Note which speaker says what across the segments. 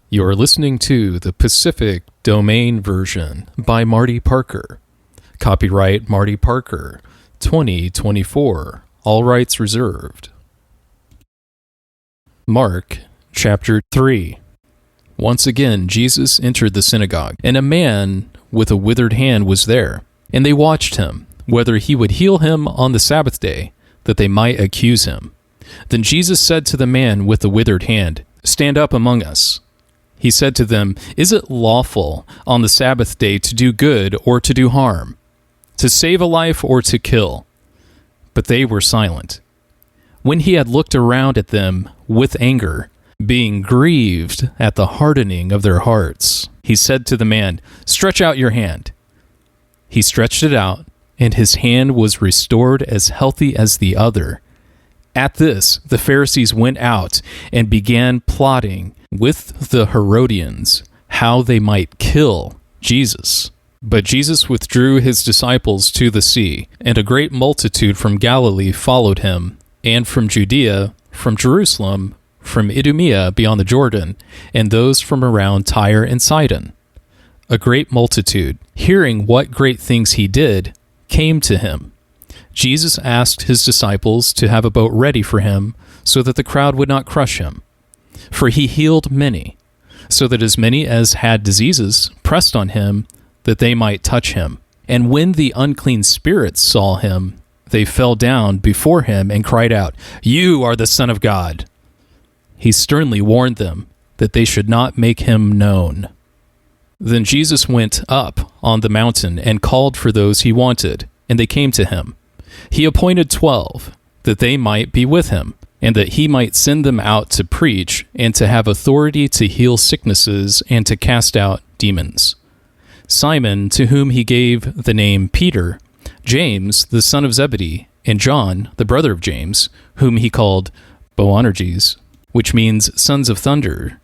Speaker 1: You're listening to the Pacific Domain version by Marty Parker. Copyright Marty Parker, 2024. All rights reserved. Mark, chapter 3. Once again, Jesus entered the synagogue, and a man with a withered hand was there. And they watched him, whether he would heal him on the Sabbath day, that they might accuse him. Then Jesus said to the man with the withered hand, "Stand up among us." He said to them, "Is it lawful on the Sabbath day to do good or to do harm, to save a life or to kill?" But they were silent. When he had looked around at them with anger, being grieved at the hardening of their hearts, he said to the man, "Stretch out your hand." He stretched it out, and his hand was restored as healthy as the other. At this, the Pharisees went out and began plotting with the Herodians how they might kill Jesus. But Jesus withdrew his disciples to the sea, and a great multitude from Galilee followed him, and from Judea, from Jerusalem, from Idumea beyond the Jordan, and those from around Tyre and Sidon. A great multitude, hearing what great things he did, came to him. Jesus asked his disciples to have a boat ready for him so that the crowd would not crush him. For he healed many, so that as many as had diseases pressed on him that they might touch him. And when the unclean spirits saw him, they fell down before him and cried out, "You are the Son of God." He sternly warned them that they should not make him known. Then Jesus went up on the mountain and called for those he wanted, and they came to him. He appointed 12, that they might be with him, and that he might send them out to preach, and to have authority to heal sicknesses, and to cast out demons. Simon, to whom he gave the name Peter, James, the son of Zebedee, and John, the brother of James, whom he called Boanerges, which means sons of thunder,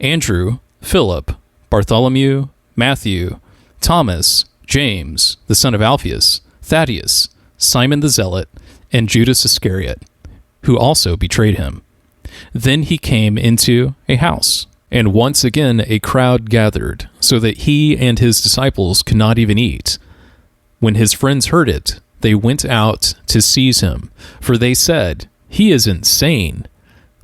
Speaker 1: Andrew, Philip, Bartholomew, Matthew, Thomas, James, the son of Alphaeus, Thaddeus, Simon the Zealot, and Judas Iscariot, who also betrayed him. Then he came into a house, and once again a crowd gathered, so that he and his disciples could not even eat. When his friends heard it, they went out to seize him, for they said, "He is insane."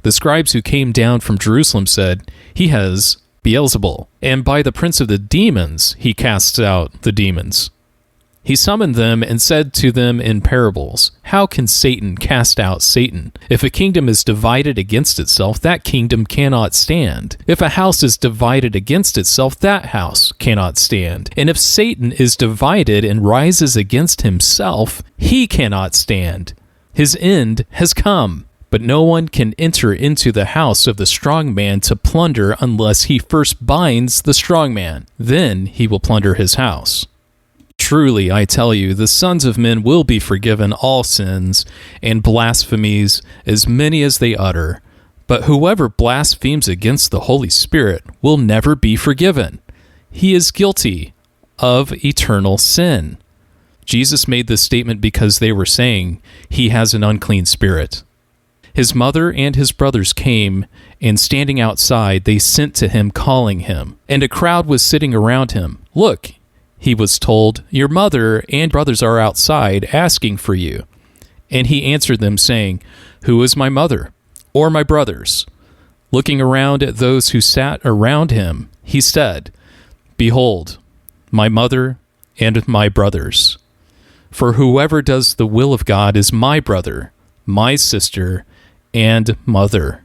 Speaker 1: The scribes who came down from Jerusalem said, "He has Beelzebul, and by the prince of the demons he casts out the demons." He summoned them and said to them in parables, "How can Satan cast out Satan? If a kingdom is divided against itself, that kingdom cannot stand. If a house is divided against itself, that house cannot stand. And if Satan is divided and rises against himself, he cannot stand. His end has come. But no one can enter into the house of the strong man to plunder unless he first binds the strong man. Then he will plunder his house. Truly, I tell you, the sons of men will be forgiven all sins and blasphemies, as many as they utter. But whoever blasphemes against the Holy Spirit will never be forgiven. He is guilty of eternal sin." Jesus made this statement because they were saying, "He has an unclean spirit." His mother and his brothers came, and standing outside, they sent to him, calling him. And a crowd was sitting around him. "Look," he was told, "your mother and brothers are outside, asking for you." And he answered them, saying, "Who is my mother, or my brothers?" Looking around at those who sat around him, he said, "Behold, my mother and my brothers. For whoever does the will of God is my brother, my sister, and mother."